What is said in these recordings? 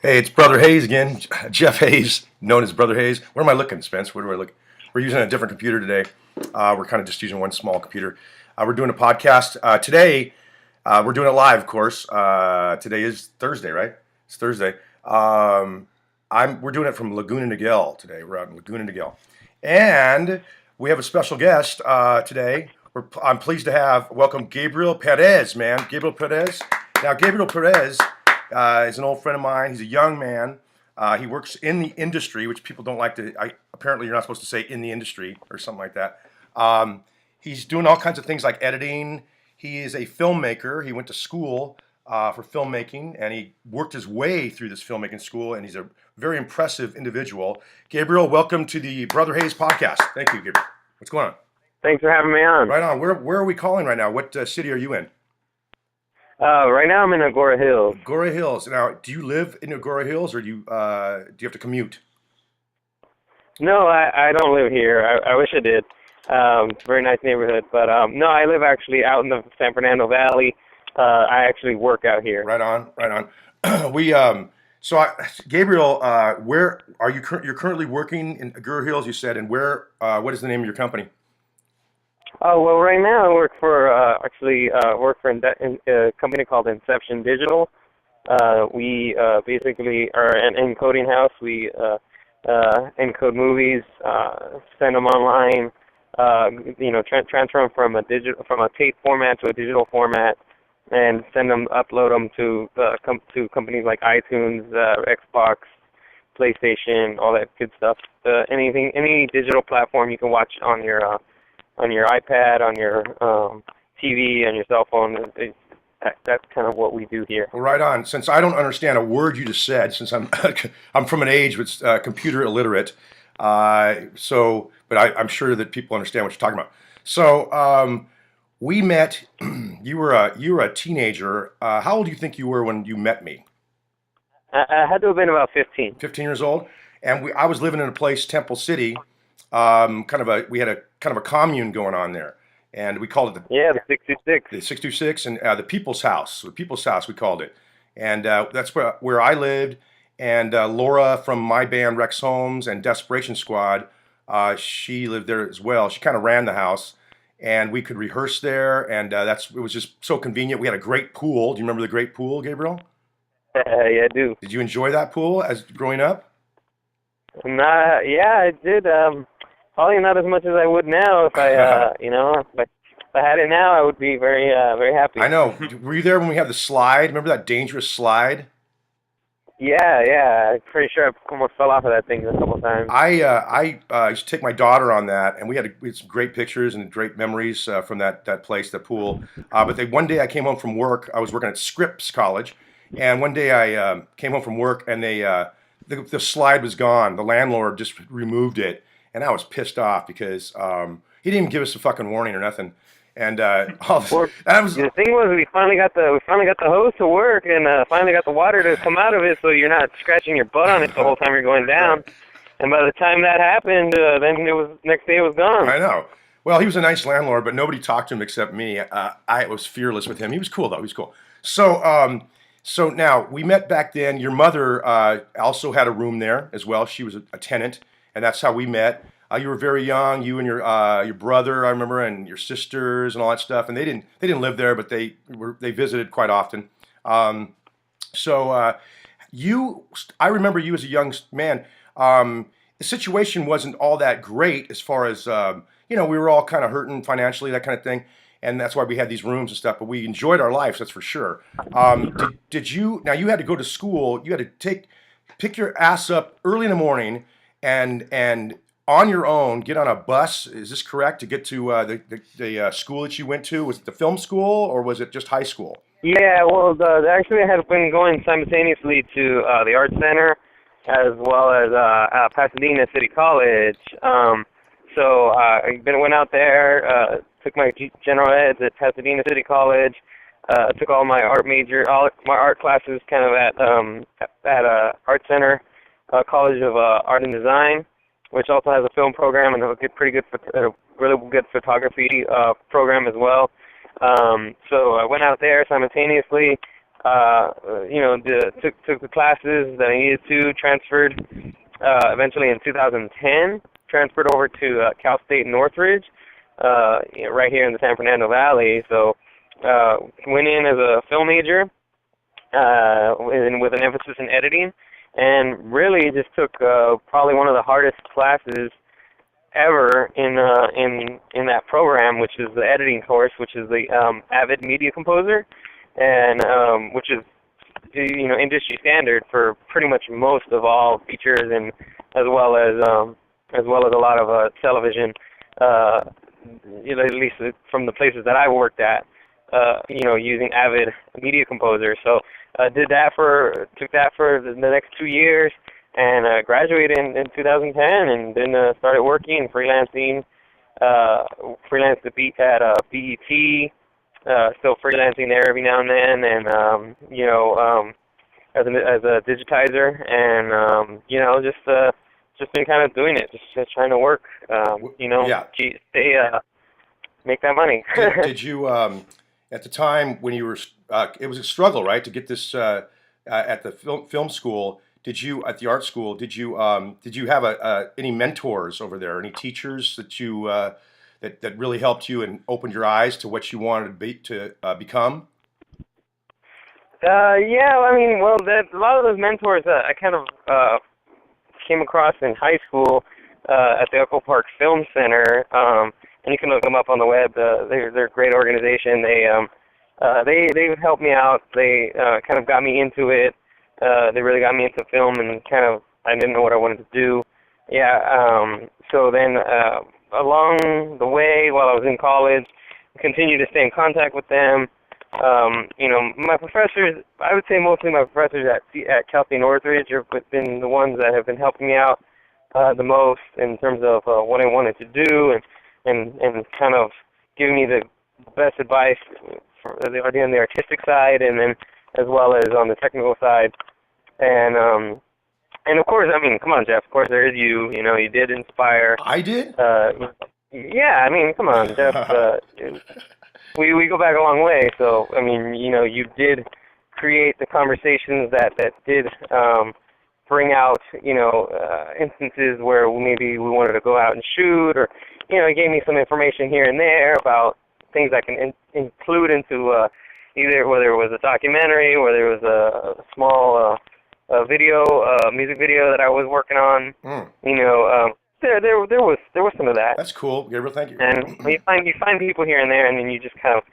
Hey, it's Brother Hayes again. Jeff Hayes, known as Brother Hayes. Where am I looking, Spence? Where do I look? We're using a different computer today. We're kind of just using one small computer. We're doing a podcast today. We're doing it live, of course. Today is Thursday, right? It's Thursday. We're doing it from Laguna Niguel today. We're out in Laguna Niguel, and we have a special guest today. I'm pleased to have welcome Gabriel Perez, man. Gabriel Perez. Now, Gabriel Perez is an old friend of mine. He's a young man. He works in the industry, which people don't like to. Apparently, you're not supposed to say in the industry or something like that. He's doing all kinds of things like editing. He is a filmmaker. He went to school for filmmaking, and he worked his way through this filmmaking school. And he's a very impressive individual. Gabriel, welcome to the Brother Hayes podcast. Thank you, Gabriel. What's going on? Thanks for having me on. Right on. Where are we calling right now? What city are you in? Right now I'm in Agora Hills. Agora Hills. Now, do you live in Agora Hills, or do you have to commute? No, I don't live here. I wish I did. Very nice neighborhood, but no, I live actually out in the San Fernando Valley. I actually work out here. Right on, right on. Gabriel, where are you? You're currently working in Agora Hills, you said, and where? What is the name of your company? Oh, well, right now I work for work for a company called Inception Digital. We basically are an encoding house. We encode movies, send them online, transfer them from a tape format to a digital format, and upload them to companies like iTunes, Xbox, PlayStation, all that good stuff. Any digital platform you can watch on your iPad, on your TV, on your cell phone. That's kind of what we do here. Well, right on. Since I don't understand a word you just said, since I'm I'm from an age with computer illiterate, but I'm sure that people understand what you're talking about. So we met. You were a teenager. How old do you think you were when you met me? I had to have been about 15. 15 years old, and I was living in a place, Temple City. We had a kind of a commune going on there, and we called it the 626. The 626, and the People's House. The People's House, we called it, and that's where I lived. And Laura from my band Rex Holmes and Desperation Squad, she lived there as well. She kind of ran the house, and we could rehearse there, and it was just so convenient. We had a great pool. Do you remember the great pool, Gabriel? Yeah, I do. Did you enjoy that pool as growing up? Yeah, I did. Probably not as much as I would now. If I, if I had it now, I would be very, very happy. I know. Were you there when we had the slide? Remember that dangerous slide? Yeah. I'm pretty sure I almost fell off of that thing a couple of times. I used to take my daughter on that, and we had some great pictures and great memories from that place, the pool. But one day I came home from work. I was working at Scripps College, and one day I came home from work, and the slide was gone. The landlord just removed it. And I was pissed off because he didn't even give us a fucking warning or nothing. And the thing was, we finally got the hose to work, and finally got the water to come out of it, so you're not scratching your butt on it the whole time you're going down. And by the time that happened, then next day it was gone. I know. Well, he was a nice landlord, but nobody talked to him except me. I was fearless with him. He was cool though. He was cool. So now we met back then. Your mother also had a room there as well. She was a tenant. And that's how we met. You were very young. You and your brother, I remember, and your sisters and all that stuff. And they didn't live there, but they visited quite often. I remember you as a young man. The situation wasn't all that great as far as we were all kind of hurting financially, that kind of thing. And that's why we had these rooms and stuff. But we enjoyed our lives, that's for sure. Did you? Now you had to go to school. You had to pick your ass up early in the morning. And on your own, get on a bus. Is this correct to get to the school that you went to? Was it the film school or was it just high school? Yeah, well, actually I had been going simultaneously to the Art Center as well as Pasadena City College. So I went out there, took my general eds at Pasadena City College. Took all my art classes kind of at Art Center. College of Art and Design, which also has a film program and a really good photography program as well. So I went out there simultaneously, Took the classes that I needed to, transferred eventually in 2010, transferred over to Cal State Northridge, right here in the San Fernando Valley. So went in as a film major with an emphasis in editing, and really just took probably one of the hardest classes ever in that program, which is the editing course, which is the Avid Media Composer, and which is industry standard for pretty much most of all features, and as well as a lot of television, at least from the places that I worked at, using Avid Media Composer. So took that for the next 2 years, and graduated in 2010, and then started working, freelancing, freelanced at BET, still freelancing there every now and then, and as a digitizer, and just been kind of doing it, just trying to work, make that money. Did you at the time when you were it was a struggle, right, to get this at the film school? Did you, at the art school, did you have any mentors over there, any teachers that you that really helped you and opened your eyes to what you wanted to become? A lot of those mentors I kind of came across in high school at the Echo Park Film Center, and you can look them up on the web. They're a great organization. They helped me out. They kind of got me into it. They really got me into film, and I didn't know what I wanted to do. So then along the way, while I was in college, I continued to stay in contact with them. My professors, I would say mostly my professors at Cal State Northridge have been the ones that have been helping me out the most in terms of what I wanted to do, and kind of giving me the best advice on the artistic side, and then as well as on the technical side. And of course, come on, Jeff, of course there is you. You did inspire. I did? Come on, Jeff. We go back a long way, so, you did create the conversations that did bring out, instances where maybe we wanted to go out and shoot, or, it gave me some information here and there about things I can include into either whether it was a documentary, whether it was a small music video that I was working on. There was some of that. That's cool, Gabriel. Thank you. And you find people here and there, and then you just kind of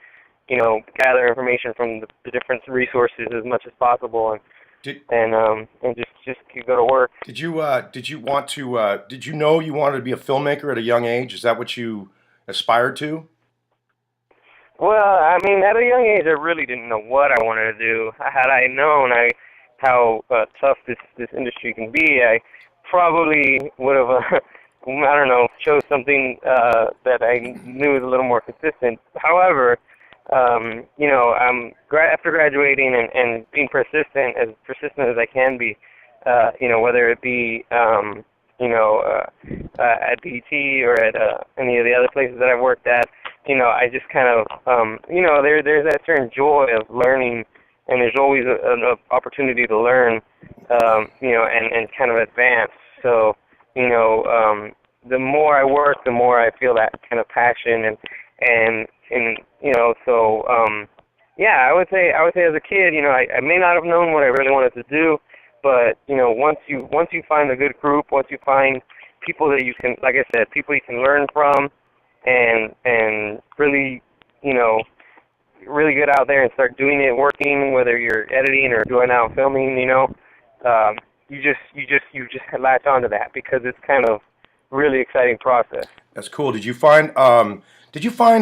gather information from the different resources as much as possible, and just go to work. Did you know you wanted to be a filmmaker at a young age? Is that what you aspired to? Well, at a young age, I really didn't know what I wanted to do. Had I known how tough this industry can be, I probably would have, chose something that I knew was a little more consistent. However, after graduating and being persistent as I can be, whether it be, at BT or at any of the other places that I've worked at, I just kind of, there's that certain joy of learning, and there's always an opportunity to learn, and kind of advance. So, the more I work, the more I feel that kind of passion, and I would say as a kid, I may not have known what I really wanted to do, but once you find a good group, once you find people that you can, like I said, people you can learn from, and really, really get out there and start doing it, working, whether you're editing or going out filming, you just latch onto that, because it's kind of really exciting process. That's cool. Did you find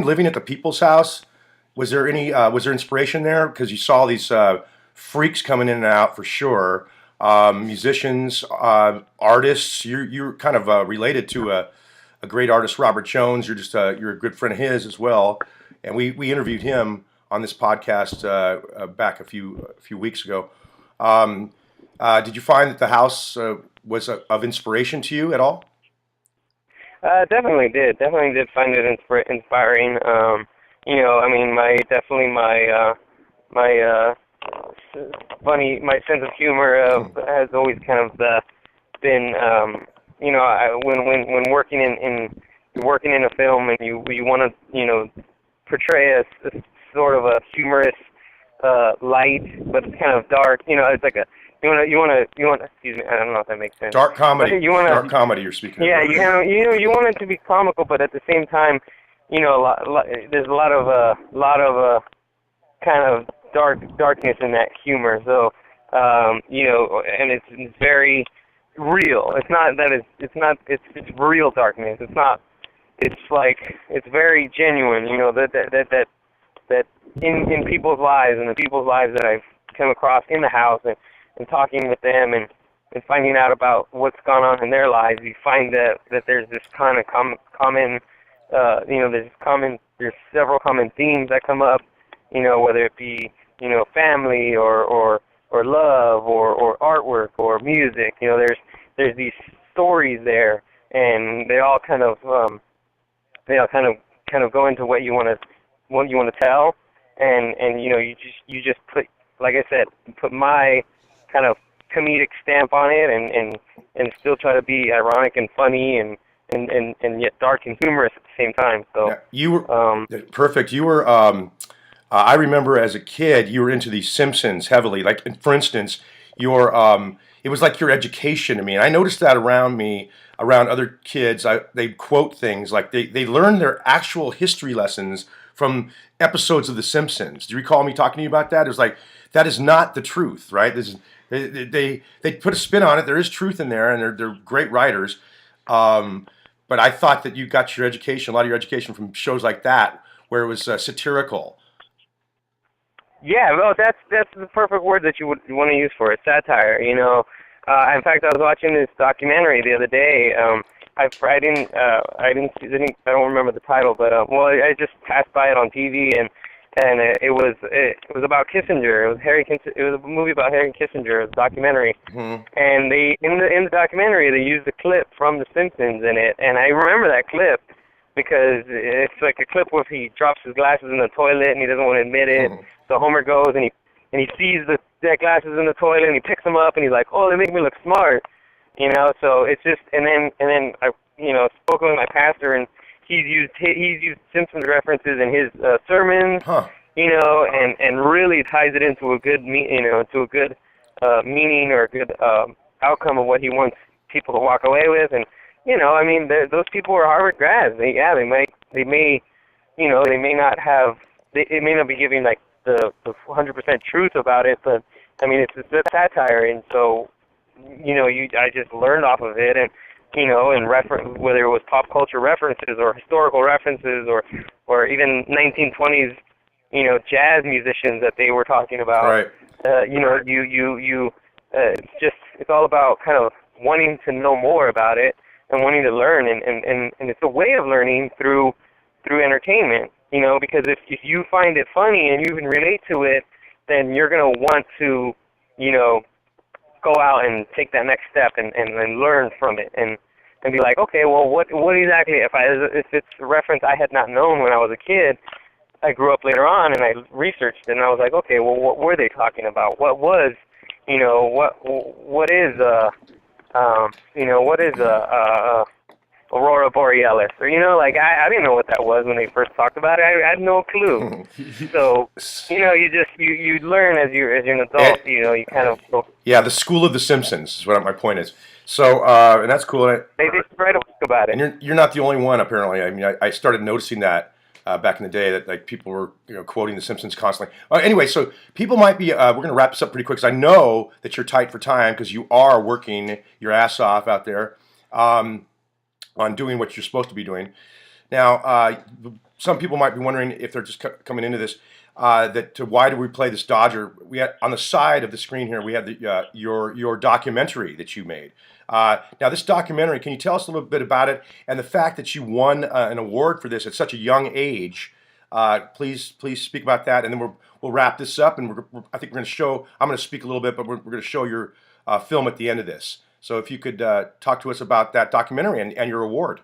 living at the People's House, was there inspiration there? Because you saw these freaks coming in and out, for sure. Musicians, artists. You're kind of related to a great artist, Robert Jones. You're a good friend of his as well, and we interviewed him on this podcast back a few weeks ago. Did you find that the house was of inspiration to you at all? Definitely did find it inspiring. My funny. My sense of humor has always kind of been, when working in you're working in a film and you want to portray a sort of a humorous light, but it's kind of dark. It's like a you want to. Excuse me, I don't know if that makes sense. Dark comedy. Dark comedy. You're speaking. Yeah, of. you want it to be comical, but at the same time, there's a lot of kind of darkness in that humor. So, and it's very real. It's not that it's real darkness. It's not. It's like it's very genuine. That in people's lives and the people's lives that I've come across in the house and talking with them and finding out about what's gone on in their lives, you find that there's this kind of common there's several common themes that come up, whether it be family or love or artwork or music. There's these stories there, and they all kind of go into what you want to tell, and you just put, like I said, put my kind of comedic stamp on it, and still try to be ironic and funny and yet dark and humorous at the same time. So yeah, you were perfect. You were. I remember as a kid, you were into the Simpsons heavily. Like, for instance, it was like your education to me. And I noticed that around other kids. They'd quote things like they learned their actual history lessons from episodes of The Simpsons. Do you recall me talking to you about that? It was like, that is not the truth, right? They put a spin on it. There is truth in there, and they're great writers. But I thought that you got your education, a lot of your education, from shows like that, where it was satirical. Yeah, well, that's the perfect word that you want to use for it, satire. In fact, I was watching this documentary the other day. I don't remember the title, but I just passed by it on TV, and it was about Kissinger. It was a movie about Harry Kissinger, a documentary. Mm-hmm. And in the documentary they used a clip from The Simpsons in it, and I remember that clip because it's like a clip where he drops his glasses in the toilet and he doesn't want to admit it. Mm-hmm. So Homer goes and he sees the glasses in the toilet and he picks them up and he's like, "Oh, they make me look smart," So it's just, and then I spoken with my pastor, and he's used Simpsons references in his sermons, and really ties it into a good meaning or a good outcome of what he wants people to walk away with. And those people are Harvard grads. They may not be giving like the 100% truth about it, but I mean it's a satire, and so I just learned off of it, and and reference, whether it was pop culture references or historical references or even 1920s jazz musicians that they were talking about. Right. It's all about kind of wanting to know more about it and wanting to learn, and it's a way of learning through entertainment. Because if you find it funny and you can relate to it, then you're gonna want to go out and take that next step and learn from it and be like, okay, well, what exactly, if it's a reference I had not known when I was a kid, I grew up later on and I researched it, and I was like, okay, well, what were they talking about? What was, what is Aurora Borealis? Or, I didn't know what that was when they first talked about it. I had no clue. So, you learn as you're an adult, you kind of go. Yeah, the school of the Simpsons is what my point is. So, and that's cool. They just write a book about it. And you're not the only one, apparently. I mean, I started noticing that back in the day, that like people were quoting the Simpsons constantly. Anyway, so people might be. We're going to wrap this up pretty quick because I know that you're tight for time because you are working your ass off out there on doing what you're supposed to be doing. Now, some people might be wondering if they're just coming into this. Why do we play this Dodger? We had on the side of the screen here. We had your documentary that you made. Now, this documentary, can you tell us a little bit about it and the fact that you won an award for this at such a young age? Please speak about that, and then we'll wrap this up. And I think we're going to show. I'm going to speak a little bit, but we're going to show your film at the end of this. So if you could talk to us about that documentary and your award.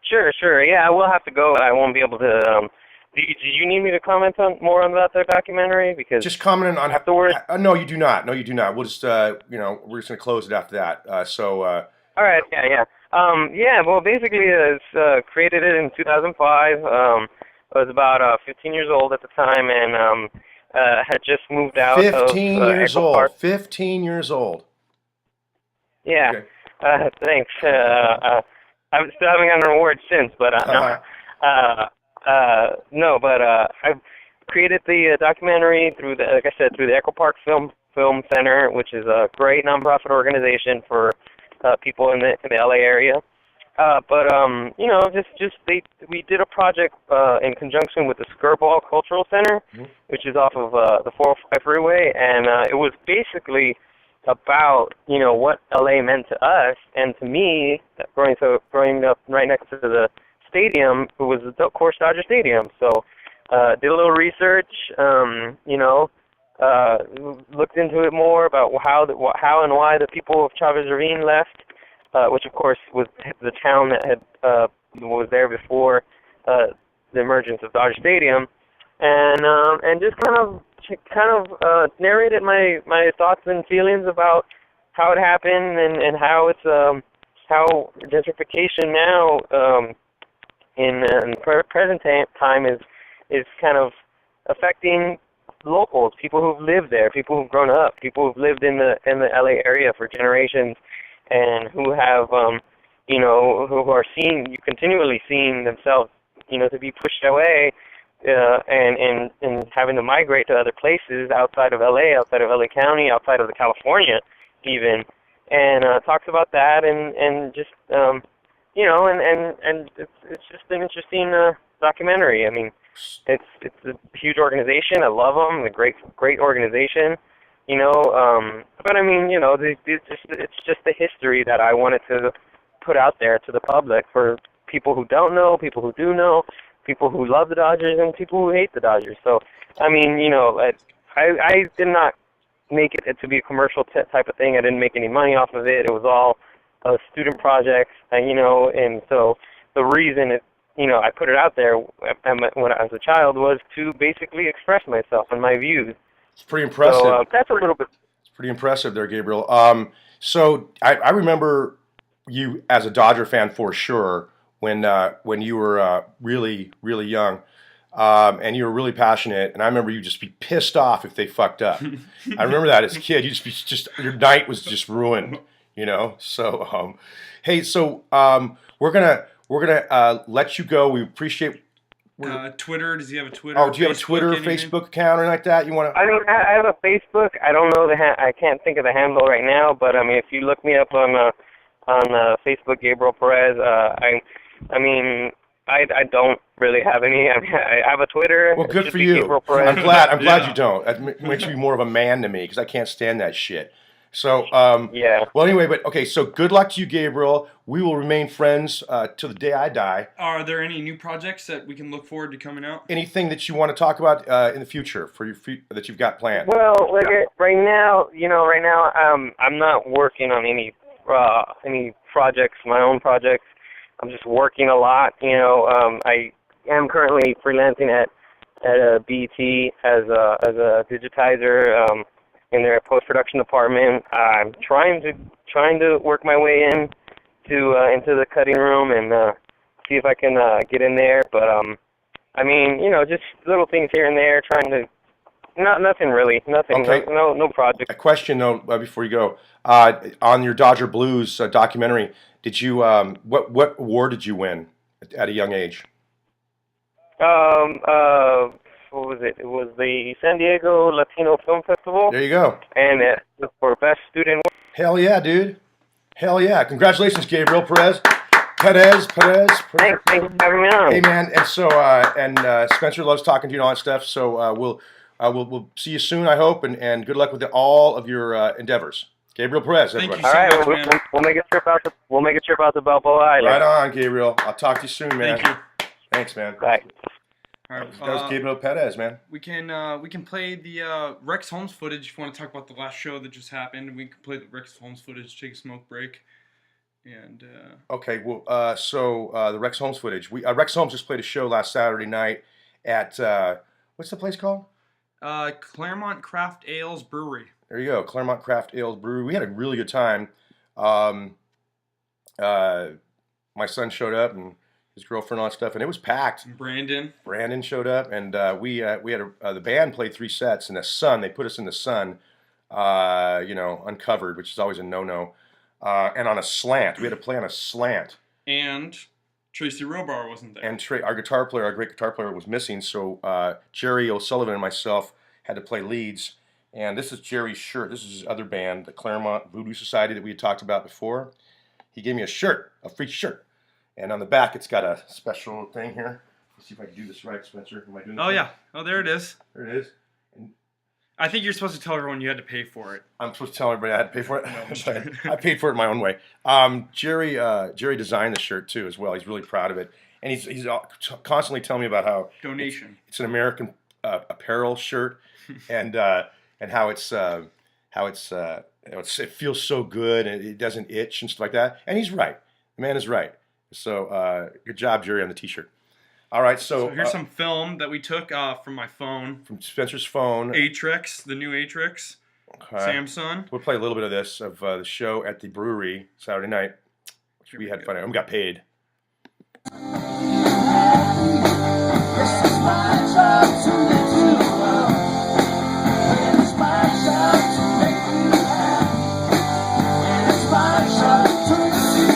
Sure. Yeah, I will have to go. I won't be able to Do you need me to comment on more on that documentary? Because Just commenting on afterwards. no, you do not. No, you do not. We'll just we're just gonna close it after that. All right. Yeah. Yeah. Yeah. Well, basically, it's created it in 2005. I was about 15 years old at the time, and had just moved out of 15 years Echo Park. old. 15 years old. Yeah. Okay. Thanks. I still haven't gotten an award since, but no. No, but I've created the documentary through like I said, through the Echo Park Film Center, which is a great nonprofit organization for people in the LA area. But we did a project in conjunction with the Skirball Cultural Center, which is off of the 405 freeway, and it was basically about what LA meant to us and to me. Growing up right next to the stadium, it was the course Dodger Stadium. So did a little research, looked into it more about how and why the people of Chavez Ravine left, which of course was the town that had was there before the emergence of Dodger Stadium, and just kind of narrated my thoughts and feelings about how it happened and how it's how gentrification now in present time is kind of affecting locals, people who've lived there, people who've grown up, people who've lived in the LA area for generations, and who have who are continually seeing themselves to be pushed away and having to migrate to other places outside of LA, outside of LA County, outside of the California even, and talks about that and just and it's just an interesting documentary. I mean, it's a huge organization. I love them. They're great organization. But I mean, it's just the history that I wanted to put out there to the public for people who don't know, people who do know, people who love the Dodgers, and people who hate the Dodgers. So, I mean, I did not make it to be a commercial type of thing. I didn't make any money off of it. It was all a student project, and so the reason I put it out there when I was a child was to basically express myself and my views. It's pretty impressive. So that's a little bit. It's pretty impressive there, Gabriel. So I remember you as a Dodger fan for sure when you were really, really young, and you were really passionate. And I remember you just be pissed off if they fucked up. I remember that as a kid. You just your night was just ruined, So, hey, we're gonna let you go. We appreciate. Twitter? Does he have a Twitter? Oh, do you have a Twitter, Facebook account, or like that? You want to? I mean, I have a Facebook. I don't know I can't think of the handle right now. But I mean, if you look me up on Facebook, Gabriel Perez. I mean, I don't really have any. I mean, I have a Twitter. Well, good for you. I'm glad you don't. That makes you more of a man to me because I can't stand that shit. So, yeah. Well, anyway, but okay. So, good luck to you, Gabriel. We will remain friends till the day I die. Are there any new projects that we can look forward to coming out? Anything that you want to talk about in the future that you've got planned? Well, right now, I'm not working on any projects, my own projects. I'm just working a lot. I am currently freelancing at BET as a digitizer. In their post-production department. I'm trying to work my way into the cutting room and see if I can get in there. But I mean, just little things here and there. Nothing really. Nothing. Okay. No project. A question though before you go on your Dodger Blues documentary. Did you what award did you win at a young age? What was it? It was the San Diego Latino Film Festival. There you go. And for Best Student. Hell yeah, dude. Hell yeah. Congratulations, Gabriel Perez. Thanks for having me on. Hey, man. And so, Spencer loves talking to you and all that stuff. So we'll see you soon, I hope, and good luck with all of your endeavors. Gabriel Perez, everybody. Thank you so much, man. We'll make a trip out to Balboa Island. Right on, Gabriel. I'll talk to you soon, man. Thank you. Thanks, man. Bye. All right, that was Gabriel Perez, man. We can play the Rex Holmes footage if you want to talk about the last show that just happened. We can play the Rex Holmes footage, take a smoke break, and. Okay, well, the Rex Holmes footage. Rex Holmes just played a show last Saturday night, at what's the place called? Claremont Craft Ales Brewery. There you go, Claremont Craft Ales Brewery. We had a really good time. My son showed up and his girlfriend and all that stuff, and it was packed. Brandon showed up, and we had the band played 3 sets in the sun. They put us in the sun, uncovered, which is always a no-no, and on a slant. We had to play on a slant. And Tracy Robar wasn't there. And our great guitar player, was missing, so Jerry O'Sullivan and myself had to play leads. And this is Jerry's shirt. This is his other band, the Claremont Voodoo Society that we had talked about before. He gave me a shirt, a free shirt. And on the back, it's got a special thing here. Let's see if I can do this right, Spencer. Am I doing this right? Yeah. Oh, there it is. There it is. And I think you're supposed to tell everyone you had to pay for it. I'm supposed to tell everybody I had to pay for it? No. I paid for it my own way. Jerry designed the shirt, too, as well. He's really proud of it. And he's constantly telling me about how donation. It's an American apparel shirt, and how it feels so good and it doesn't itch and stuff like that. And he's right. The man is right. So good job, Jerry, on the T-shirt. All right, so here's some film that we took from my phone. From Spencer's phone. Atrix, the new Atrix. Okay. Samsung. We'll play a little bit of this of the show at the brewery Saturday night, which we had fun at. We got paid. This is my job to live you well. And it's my job to make you happy. And it's my job to live you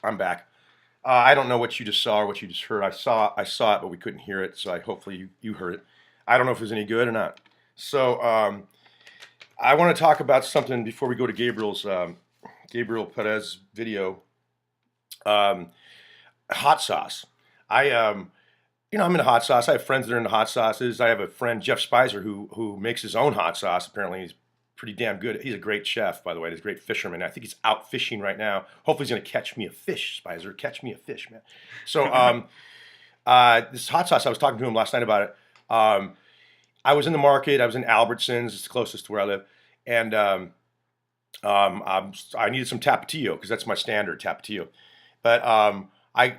I'm back. I don't know what you just saw or what you just heard. I saw it, but we couldn't hear it. So hopefully you heard it. I don't know if it was any good or not. So I want to talk about something before we go to Gabriel Perez video. Hot sauce. I'm into hot sauce. I have friends that are into hot sauces. I have a friend, Jeff Spicer, who makes his own hot sauce. Apparently, he's pretty damn good. He's a great chef, by the way. He's a great fisherman. I think he's out fishing right now. Hopefully, he's going to catch me a fish, Spicer. Catch me a fish, man. So, this hot sauce, I was talking to him last night about it. I was in the market. I was in Albertsons. It's the closest to where I live. And I needed some Tapatio because that's my standard Tapatio. But I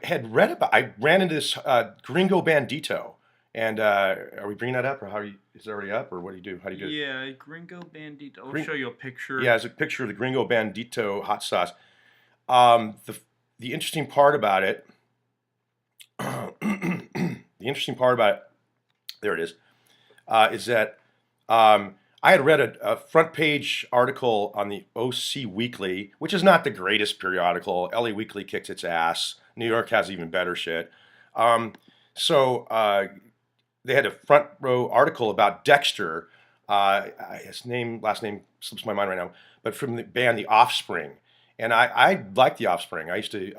ran into this Gringo Bandito. And are we bringing that up, or is it already up, or what do you do? How do you do it? Yeah, Gringo Bandito. I'll show you a picture. Yeah, it's a picture of the Gringo Bandito hot sauce. The interesting part about it, there it is that I had read a front page article on the OC Weekly, which is not the greatest periodical. LA Weekly kicks its ass. New York has even better shit. They had a front row article about Dexter. His last name slips my mind right now, but from the band The Offspring. And I like The Offspring. I used to.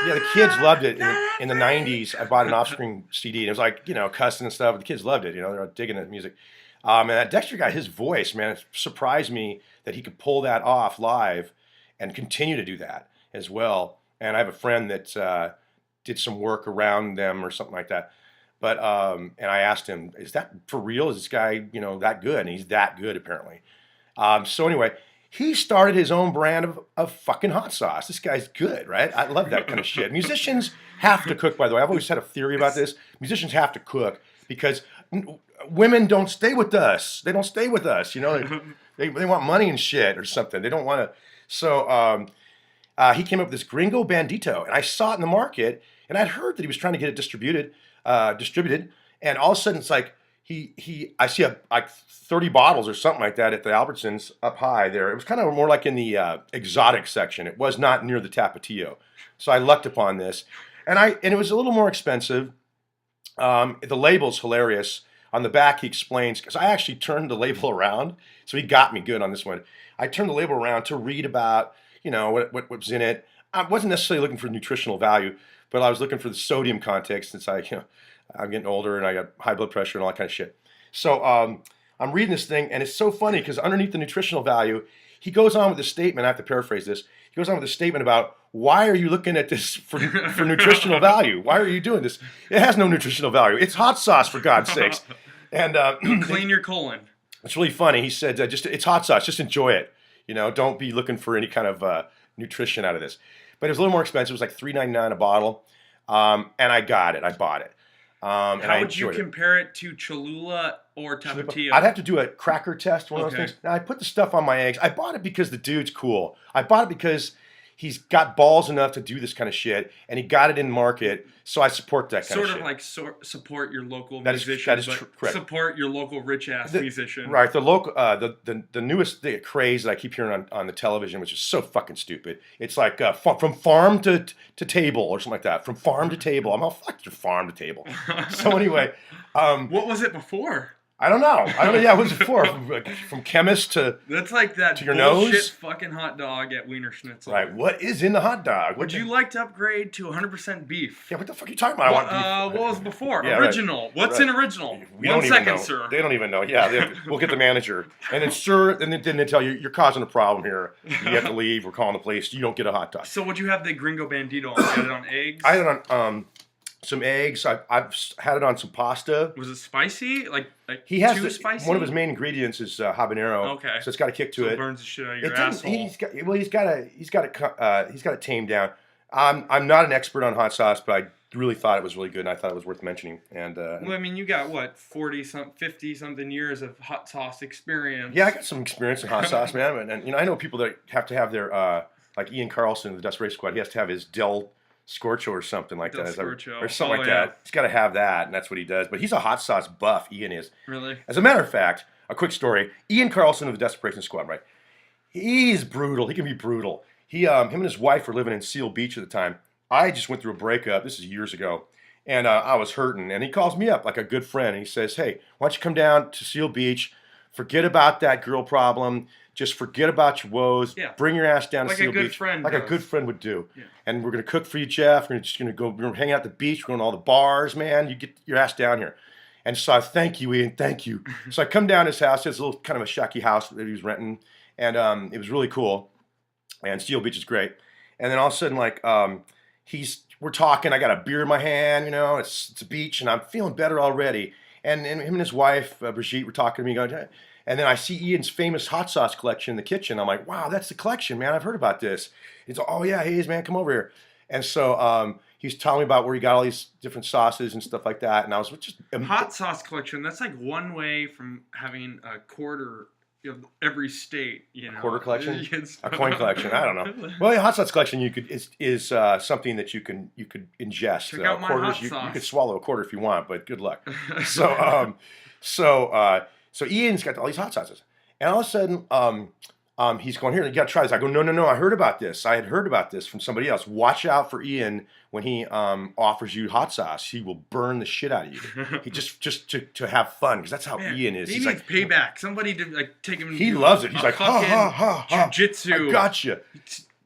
Yeah, the kids loved it in the 90s. I bought an Offspring CD, and it was like, cussing and stuff. But the kids loved it. They're digging the music. And that Dexter guy, his voice, man, it surprised me that he could pull that off live and continue to do that as well. And I have a friend that did some work around them or something like that. But and I asked him, is that for real? Is this guy, that good? And he's that good, apparently. So anyway, He started his own brand of fucking hot sauce. This guy's good, right? I love that kind of shit. Musicians have to cook, by the way. I've always had a theory about this. Musicians have to cook because women don't stay with us. They don't stay with us. You know, they want money and shit or something. They don't want to. So he came up with this Gringo Bandito, and I saw it in the market, and I'd heard that he was trying to get it distributed, and all of a sudden it's like I see like 30 bottles or something like that at the Albertsons up high there. It was kind of more like in the exotic section. It was not near the Tapatio. So I lucked upon this, and it was a little more expensive. The label's hilarious. On the back, he explains, because I actually turned the label around, so he got me good on this one. I turned the label around to read about, you know, what was in it. I wasn't necessarily looking for nutritional value, but I was looking for the sodium content since I'm getting older and I got high blood pressure and all that kind of shit. So I'm reading this thing, and it's so funny because underneath the nutritional value, he goes on with a statement. I have to paraphrase this. He goes on with a statement about, why are you looking at this for nutritional value? Why are you doing this? It has no nutritional value. It's hot sauce, for God's sakes. And clean your colon. It's really funny. He said, it's hot sauce. Just enjoy it. You know, don't be looking for any kind of nutrition out of this. But it was a little more expensive. It was like $3.99 a bottle. And I got it. I bought it. And How would you compare it to Cholula or Tapatio? I'd have to do a cracker test, one of those things. Now, I put the stuff on my eggs. I bought it because the dude's cool. I bought it because he's got balls enough to do this kind of shit, and he got it in market, so I support that kind of shit. Sort of like support your local musician, that is correct. Support your local rich-ass musician. Right. The local, the newest craze that I keep hearing on the television, which is so fucking stupid. It's like from farm to table or something like that. From farm to table. I'm all, fuck your farm to table. So anyway. What was it before? I don't know. Yeah, what was it for? From chemist to That's like that to your bullshit nose? fucking hot dog at Wiener Schnitzel. Right. What is in the hot dog? Would you like to upgrade to 100% beef? Yeah, what the fuck are you talking about? I want beef. What was before? Yeah, original. right. What's Right. in original? We One don't even second, know. sir. They don't even know. Yeah, we'll get the manager. And then, sir, and then they tell you, you're causing a problem here. You have to leave. We're calling the police. You don't get a hot dog. So would you have the Gringo Bandito on? You had it on eggs? I had it on some eggs. I've had it on some pasta. Was it spicy? Like He has too spicy? one of his main ingredients is habanero. Okay. So it's got a kick to So it. it burns the shit out of your It doesn't- asshole. he's got it tamed down. I'm not an expert on hot sauce, but I really thought it was really good, and I thought it was worth mentioning. And Well, I mean, you got what, 50 something years of hot sauce experience. yeah, I got some experience in hot sauce, man. And I know people that have to have their like Ian Carlson of the Dust Race Squad. He has to have his Del Scorcho or something like Del that, Scorcho. or something like yeah. that. He's got to have that, and that's what he does. But he's a hot sauce buff. Ian is. Really? As a matter of fact, a quick story. Ian Carlson of the Desperation Squad, right? He's brutal. He can be brutal. Him and his wife were living in Seal Beach at the time. I just went through a breakup. This is years ago. And I was hurting. And he calls me up like a good friend. And he says, hey, why don't you come down to Seal Beach? Forget about that girl problem. Just forget about your woes. Yeah. Bring your ass down to Like a Seal good Beach. friend Like a does. good friend would do. Yeah. And we're going to cook for you, Jeff. We're just going to go. We're going to hang out at the beach. We're going to all the bars, man. You get your ass down here. And so I thank you, Ian. Thank you. So I come down to his house. It's a little kind of a shacky house that he was renting. And it was really cool. And Seal Beach is great. And then all of a sudden, like, we're talking. I got a beer in my hand, you know. It's a beach, and I'm feeling better already. And him and his wife, Brigitte, were talking to me, going, and then I see Ian's famous hot sauce collection in the kitchen. I'm like, wow, that's the collection, man. I've heard about this. He's like, oh, yeah, Hayes, man, come over here. And so he's telling me about where he got all these different sauces and stuff like that. And I was just... Hot sauce collection, that's like one way from having a quarter of every state, you know. Quarter collection? It's- A coin collection? I don't know. Well, a hot sauce collection is something that you could ingest. Check out my quarters, hot you sauce. could swallow a quarter if you want, but good luck. So Ian's got all these hot sauces, and all of a sudden, he's going, here, you got to try this. I go, no, I heard about this. I had heard about this from somebody else. Watch out for Ian when he offers you hot sauce. He will burn the shit out of you. He just to have fun, because that's how Man, Ian is. He He's needs like, payback. Somebody to like take him. he to loves it. He's a like, ha, ha, ha, ha. Jiu-jitsu. I gotcha.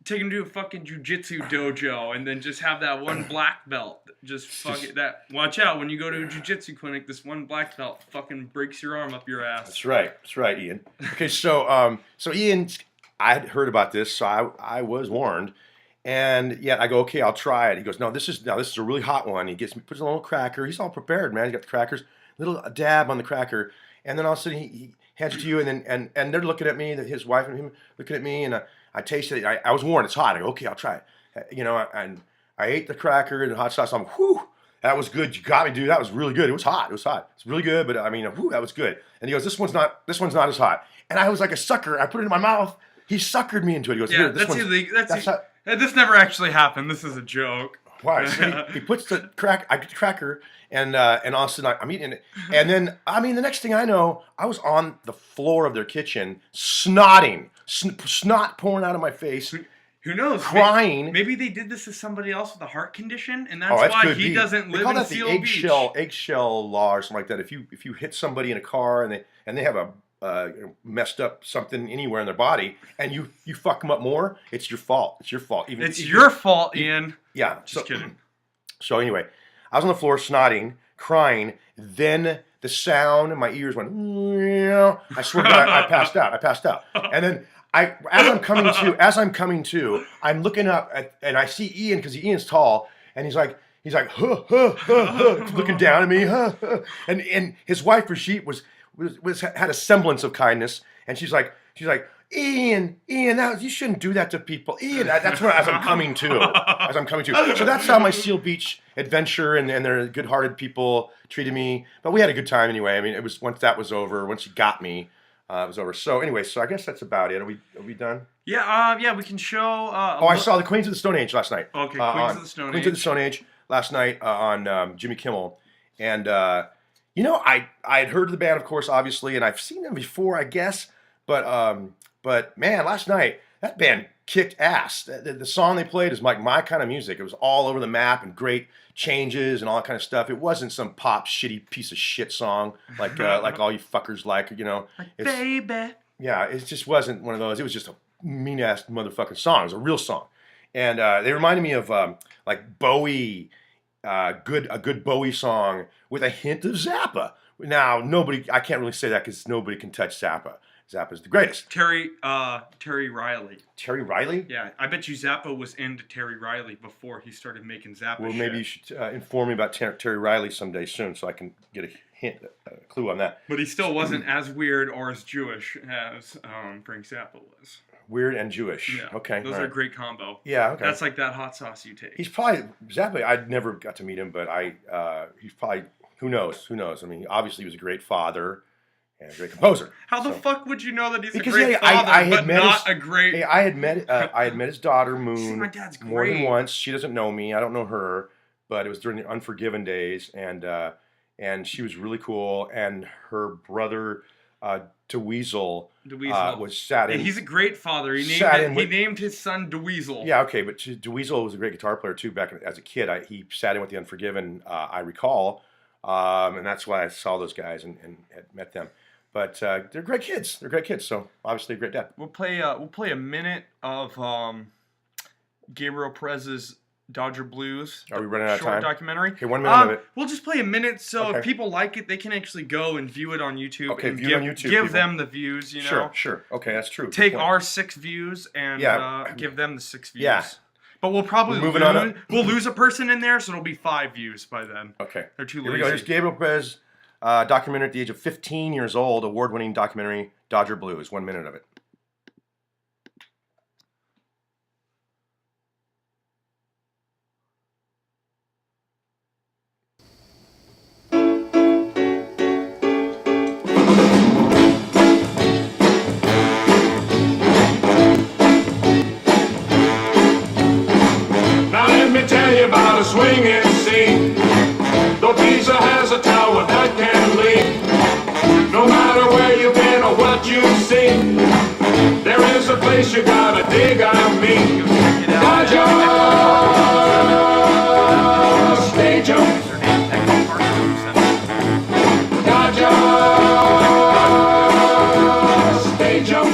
Take him to a fucking jiu-jitsu dojo and then just have that one black belt. Just fuck it. Watch out when you go to a jiu-jitsu clinic. This one black belt fucking breaks your arm up your ass. That's right, Ian. Okay, so Ian, I had heard about this, so I was warned, and yet I go, okay, I'll try it. He goes, no, this is a really hot one. He puts a little cracker. He's all prepared, man. He got the crackers, little dab on the cracker, and then all of a sudden hands it to you, and then and they're looking at me, his wife and him looking at me, and I tasted it. I was warned it's hot. I go, okay, I'll try it. You know, and I ate the cracker and the hot sauce. I'm, whew, that was good. You got me, dude. That was really good. It was hot. It was hot. It's really good, but I mean, whew, that was good. And he goes, this one's not as hot. And I was like a sucker. I put it in my mouth. He suckered me into it. He goes, Yeah, here, this that's one's, illegal. how, This never actually happened. This is a joke. why? So he puts the cracker, and all of a sudden I'm eating it. And then, I mean, the next thing I know, I was on the floor of their kitchen, snotting, snot pouring out of my face. Who knows? Crying. Maybe they did this to somebody else with a heart condition, and that's that why could he be. doesn't They live call in that the Seal Beach. eggshell law or something like that. If you hit somebody in a car and they have a messed up something anywhere in their body, and you fuck them up more, it's your fault. It's your fault. It's your fault, Ian. Yeah. Just kidding. So anyway, I was on the floor snotting, crying. Then the sound in my ears went. I swear to God, I passed out. And then as I'm coming to, I'm looking up and I see Ian because Ian's tall, and he's like, huh, huh, huh, huh, looking down at me, huh, huh. And his wife Brigitte had a semblance of kindness, and she's like, Ian, you shouldn't do that to people. Ian, that's what as I'm coming to. So that's how my Seal Beach adventure and their good-hearted people treated me. But we had a good time anyway. I mean, it was once he got me, it was over. So anyway, I guess that's about it. Are we done? Yeah, we can show. I saw the Queens of the Stone Age last night. Okay, Queens of the Stone Age. Queens of the Stone Age last night on Jimmy Kimmel, and you know, I had heard of the band, of course, obviously, and I've seen them before, I guess, but man, last night that band kicked ass. The song they played is like my kind of music. It was all over the map and great changes and all that kind of stuff. It wasn't some pop shitty piece of shit song like all you fuckers like, you know. Baby. Yeah, it just wasn't one of those. It was just a mean ass motherfucking song. It was a real song, and they reminded me of like Bowie, a good Bowie song with a hint of Zappa. Now I can't really say that because nobody can touch Zappa. Zappa's the greatest. Terry Riley. Terry Riley? Yeah, I bet you Zappa was into Terry Riley before he started making Zappa. Well, maybe you should inform me about Terry Riley someday soon, so I can get a clue on that. But he still wasn't as weird or as Jewish as Frank Zappa was. Weird and Jewish. Yeah. Okay. Those are a great combo. Yeah. Okay. That's like that hot sauce you take. He's probably Zappa. I never got to meet him, but he's probably who knows. I mean, obviously he was a great father. And a great composer. How the fuck would you know that he's because, a great father, I had but met not his, a great... Hey, I had met his daughter, Moon, See, my dad's great. more than once. She doesn't know me. I don't know her. But it was during the Unforgiven days. And she was really cool. And her brother, DeWeasel, was sat in... He's a great father. He named his son DeWeasel. Yeah, okay. But DeWeasel was a great guitar player, too, back as a kid. He sat in with the Unforgiven, I recall. And that's why I saw those guys and had met them. But they're great kids. So obviously a great dad. We'll play a minute of Gabriel Perez's Dodger Blues. Are we running out of time? Short documentary. Okay, 1 minute of it. We'll just play a minute, so Okay. if people like it, they can actually go and view it on YouTube. Okay, and view it on YouTube, Give people. them the views, you know. Sure. Okay, that's true. Take Good point. our 6 views and give them the 6 views. Yeah. But we'll probably we'll lose a person in there, so it'll be 5 views by then. Okay. They're too Here lazy. we go. Here's Gabriel Perez, documentary at the age of 15 years old, award-winning documentary, Dodger Blues. 1 minute of it. Now let me tell you about a swinging scene. Though Pisa has a tower that can lean. No matter where you've been or what you've seen, there is a place you gotta dig, I mean. Dodger Stadium. Dodger Stadium.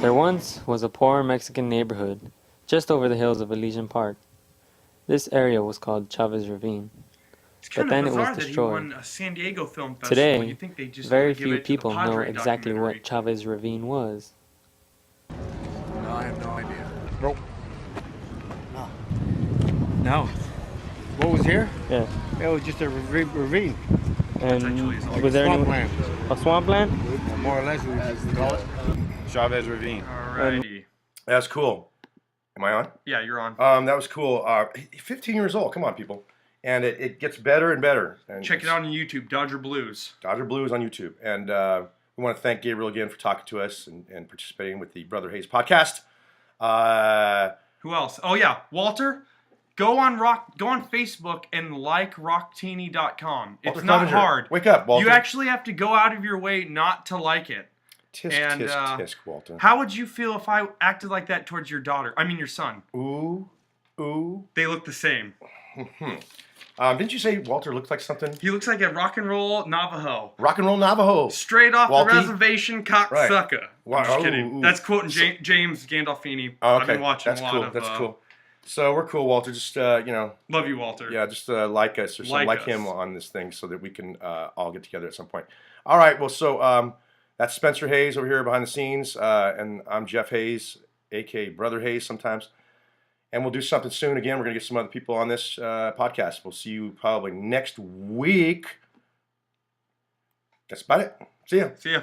There once was a poor Mexican neighborhood just over the hills of Elysian Park. This area was called Chavez Ravine. It's kind But then of it was bizarre that he destroyed. won a San Diego Film Festival. Today, You'd think they'd just very give few it to the people know Padre exactly documentary. what Chavez Ravine was. No, I have no idea. Nope. No. What was here? Yeah. It was just a ravine. That's actually his was there any Swampland. a swampland? Or more or less, we would call it. Chavez Ravine. Alrighty. That's cool. Am I on? Yeah, you're on. That was cool. 15 years old. Come on, people. And it gets better and better. And Check it out on YouTube, Dodger Blues. Dodger Blues on YouTube. And we want to thank Gabriel again for talking to us and participating with the Brother Hayes podcast. Who else? Oh yeah, Walter. Go on Facebook and like rocktini.com. It's Walter not Clevenger. hard. Wake up, Walter. You actually have to go out of your way not to like it. Tisk, And, tisk, tisk, Walter. How would you feel if I acted like that towards your daughter? I mean, your son. Ooh, ooh. They look the same. Didn't you say Walter looks like something? He looks like a rock and roll Navajo. Rock and roll Navajo. Straight off Walty? the reservation, cocksucker. Right. Wow. I'm just kidding. Ooh. That's quoting James Gandolfini. Oh, I've been watching That's a lot cool. of. That's cool. So we're cool, Walter. Just Love you, Walter. yeah, just like us or something, Like like him us. on this thing, so that we can all get together at some point. All right. Well, so that's Spencer Hayes over here behind the scenes, and I'm Jeff Hayes, aka Brother Hayes, sometimes. And we'll do something soon. Again, we're gonna get some other people on this podcast. We'll see you probably next week. That's about it. See ya. See ya.